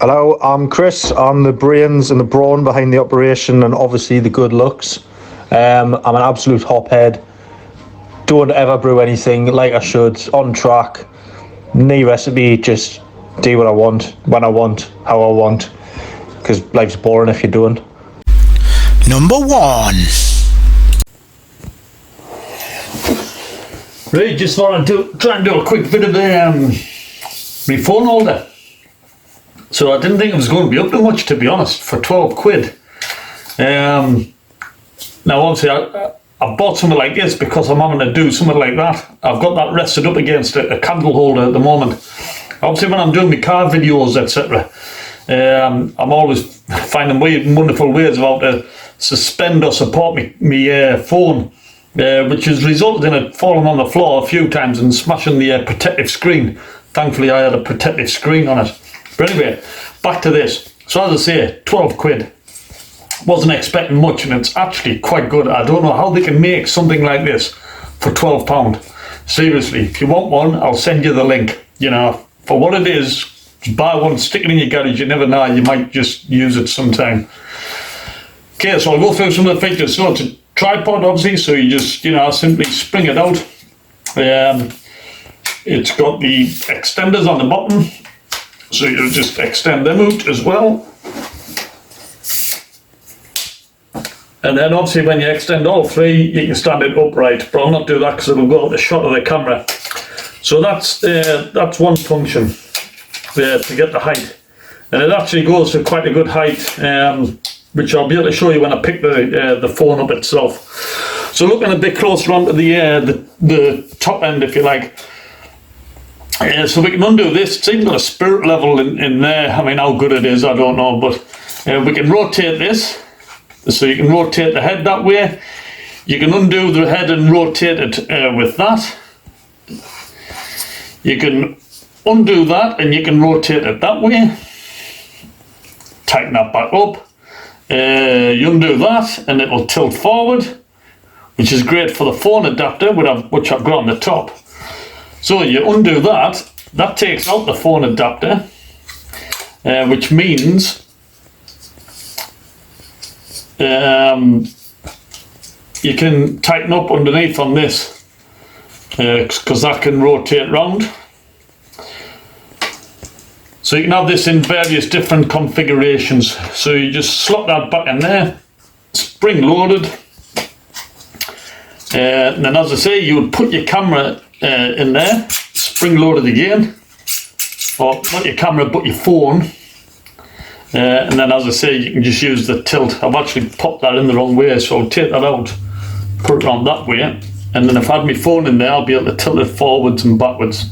Hello, I'm Kris. I'm the brains and the brawn behind the operation and obviously the good looks. I'm an absolute hophead. Don't ever brew anything like I should, on track. No recipe, just do what I want, when I want, how I want. Because life's boring if you don't. Number 1. Right, just want to try and do a quick bit of my phone holder. So I didn't think it was going to be up to much, to be honest, for 12 quid. Now obviously I bought something like this because I'm having to do something like that. I've got that rested up against a candle holder at the moment. Obviously when I'm doing my car videos, etc., I'm always finding wonderful ways of how to suspend or support my phone, which has resulted in it falling on the floor a few times and smashing the protective screen. Thankfully I had a protective screen on it. But anyway, back to this. So as I say, 12 quid. Wasn't expecting much, and it's actually quite good. I don't know how they can make something like this for £12. Seriously, if you want one, I'll send you the link. You know, for what it is, just buy one, stick it in your garage. You never know, you might just use it sometime. Okay, so I'll go through some of the features. So it's a tripod, obviously, so you just, simply spring it out. It's got the extenders on the bottom, so you just extend them out as well. And then obviously when you extend all three, you can stand it upright, but I'll not do that because it'll go out the shot of the camera. So that's one function to get the height. And it actually goes to quite a good height, which I'll be able to show you when I pick the phone up itself. So looking a bit closer onto the top end, if you like. So we can undo this. It's even got a spirit level in there. I mean, how good it is, I don't know, but we can rotate this. So you can rotate the head that way. You can undo the head and rotate it with that. You can undo that and you can rotate it that way. Tighten that back up. You undo that and it will tilt forward, which is great for the phone adapter, which I've got on the top. So you undo that. That takes out the phone adapter, which means you can tighten up underneath on this because that can rotate round. So you can have this in various different configurations. So you just slot that back in there, spring loaded, and then as I say, you would put your camera in there, spring loaded again, or not your camera but your phone. And then as I say, you can just use the tilt. I've actually popped that in the wrong way, so I'll take that out, put it on that way, and then if I had my phone in there, I'll be able to tilt it forwards and backwards.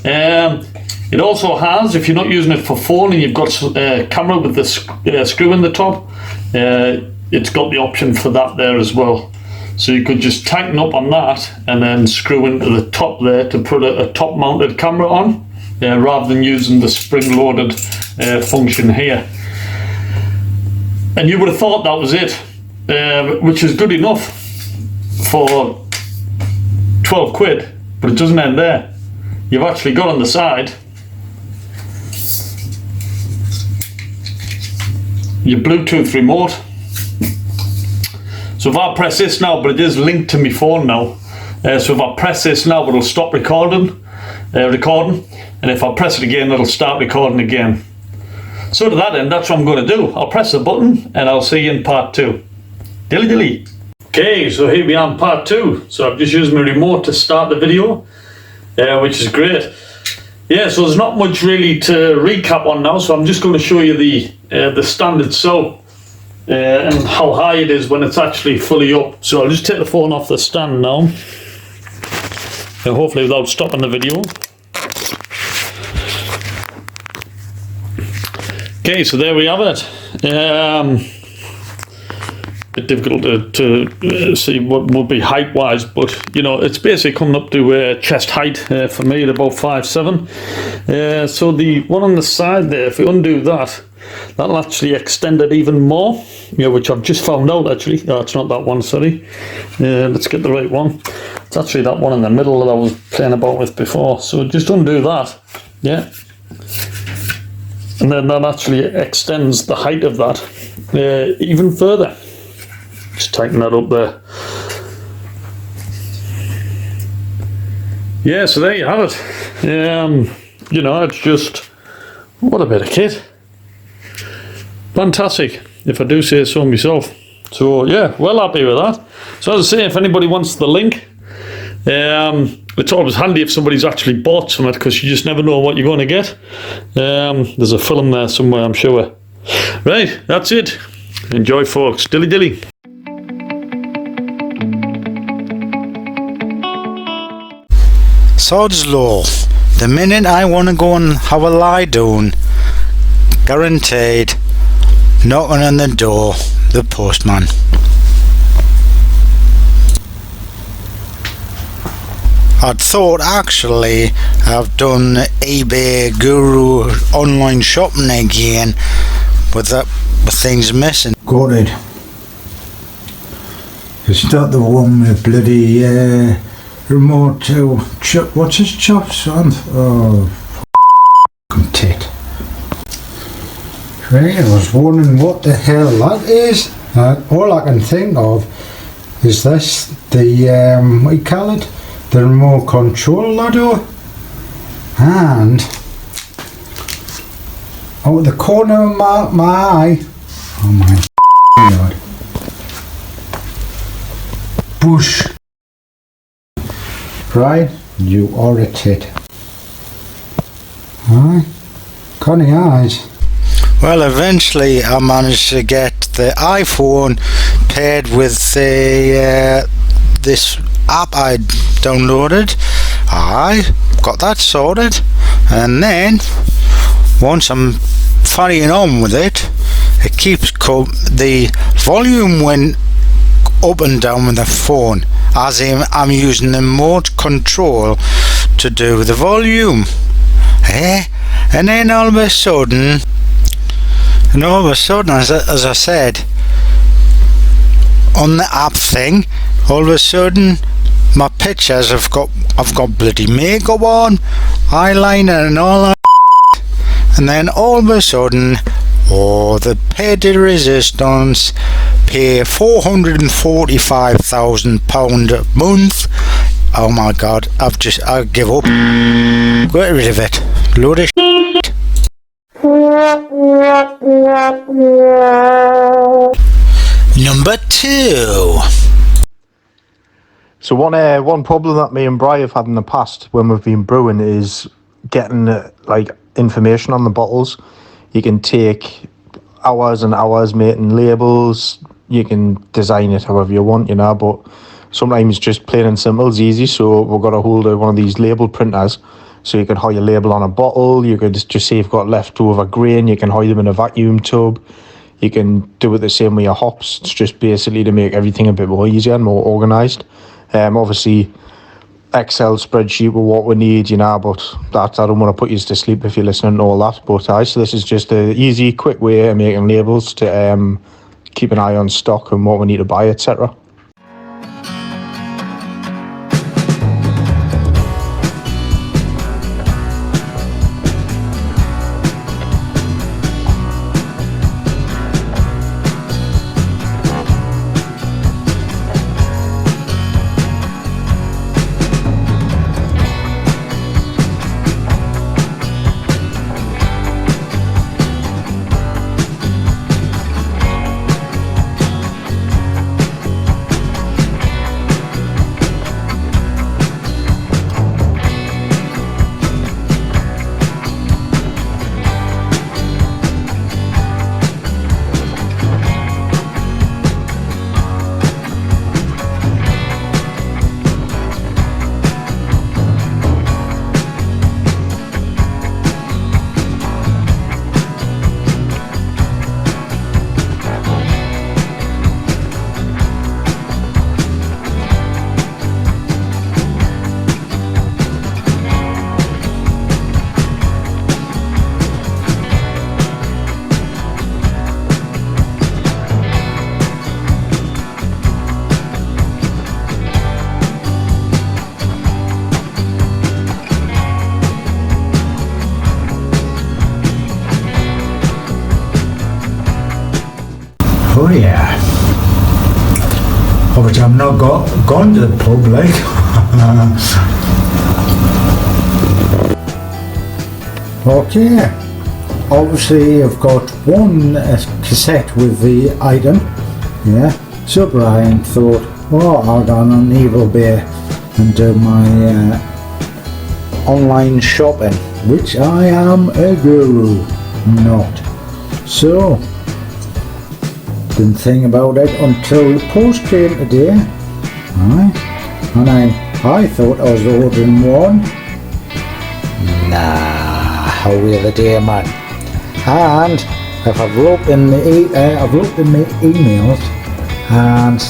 It also has, if you're not using it for phone and you've got a camera with the screw in the top, it's got the option for that there as well. So you could just tighten up on that and then screw into the top there to put a top mounted camera on, rather than using the spring loaded function here. And you would have thought that was it, which is good enough for 12 quid, but it doesn't end there. You've actually got on the side your Bluetooth remote. So if I press this now, but it is linked to my phone now, so if I press this now, it'll stop recording, and if I press it again, it'll start recording again. So to that end, that's what I'm going to do. I'll press the button and I'll see you in part 2. Dilly dilly. Okay, so here we are in part 2. So I've just used my remote to start the video, which is great. Yeah, so there's not much really to recap on now, so I'm just going to show you the stand itself. And how high it is when it's actually fully up. So I'll just take the phone off the stand now, and hopefully without stopping the video. Okay, so there we have it. Bit difficult to see what would be height wise, but it's basically coming up to chest height for me at about 5'7". So the one on the side there, if we undo that, that'll actually extend it even more, which I've just found out actually. No, it's not that one, sorry. Let's get the right one. It's actually that one in the middle that I was playing about with before. So just undo that, yeah. and then that actually extends the height of that even further. Just tighten that up there. Yeah, so there you have it. You know, it's just, what a bit of kit. Fantastic, if I do say so myself. So yeah, well happy with that. So as I say, if anybody wants the link, it's always handy if somebody's actually bought some of it, because you just never know what you're going to get. There's a film there somewhere, I'm sure. Right, that's it. Enjoy, folks. Dilly dilly. Sod's law. The minute I want to go and have a lie down, guaranteed, knocking on the door, the postman. I'd thought actually I've done eBay Guru online shopping again with things missing. Got it. It's not the one with bloody remote to chop. What's his chops, Anth? Oh, f***ing tit. Right, I was wondering what the hell that is. All I can think of is this, the, what do you call it? The remote control ladder. And out the corner of my eye, oh my god, bush. Right, you are a tit. Alright, got any eyes? Well, eventually I managed to get the iPhone paired with the this app I downloaded. I got that sorted, and then once I'm carrying on with it, it keeps the volume went up and down with the phone, as I'm using the remote control to do the volume. And then all of a sudden, as I said, on the app thing, all of a sudden my pictures I've got bloody makeup on, eyeliner and all that, and then all of a sudden, the pay to resistance, pay £445,000 a month. Oh my god, I give up. Get rid of it. Load of shit. Number 2. So one problem that me and Bri have had in the past when we've been brewing is getting like information on the bottles. You can take hours and hours making labels. You can design it however you want, but sometimes just plain and simple is easy. So we've got a hold of one of these label printers, so you can hide a label on a bottle. You could just say you've got leftover grain, you can hide them in a vacuum tube. You can do it the same with your hops. It's just basically to make everything a bit more easier and more organised. Obviously, Excel spreadsheet with what we need, but that I don't want to put you to sleep if you're listening to all that. But so this is just an easy, quick way of making labels to keep an eye on stock and what we need to buy, etc. Oh yeah. Obviously I've not gone to the pub like. Okay. Obviously I've got one cassette with the item. Yeah. So Brian thought, oh, I'll go on eBay and do my online shopping, which I am a guru, not. So, didn't think about it until the post came today, right? And I thought I was ordering one. Nah, how the other day, man. And if I've looked in the my emails, and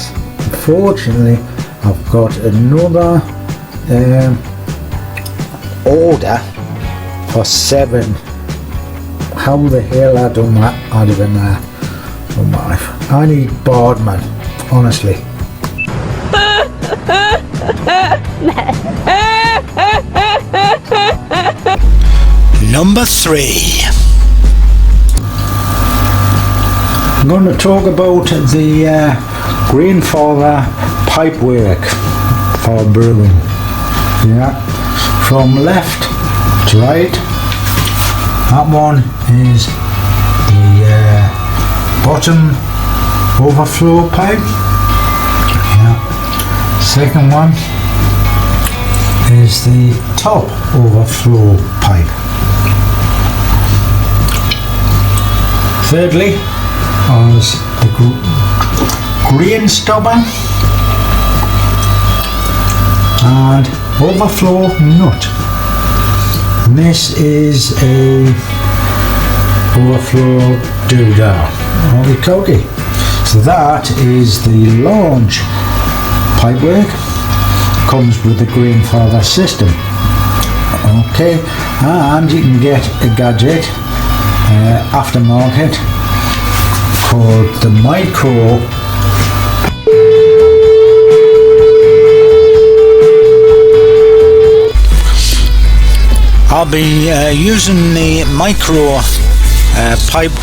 unfortunately I've got another order for 7. How the hell I done that? I don't even know. Oh my! I need bored, man. Honestly. Number 3. I'm going to talk about the Grainfather pipework for brewing. Yeah, from left to right. That one is the bottom overflow pipe. Yeah. Second one is the top overflow pipe. Thirdly is the grain stubber and overflow nut. And this is a overflow doodah. Okay. So that is the launch pipework. Comes with the Grainfather system. Okay, and you can get a Gadget aftermarket called the Micro. I'll be using the micro pipe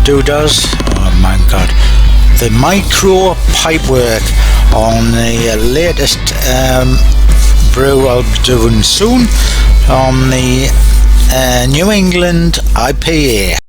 doodahs. Oh my god, the micro pipework on the latest brew I'll be doing soon on the New England IPA.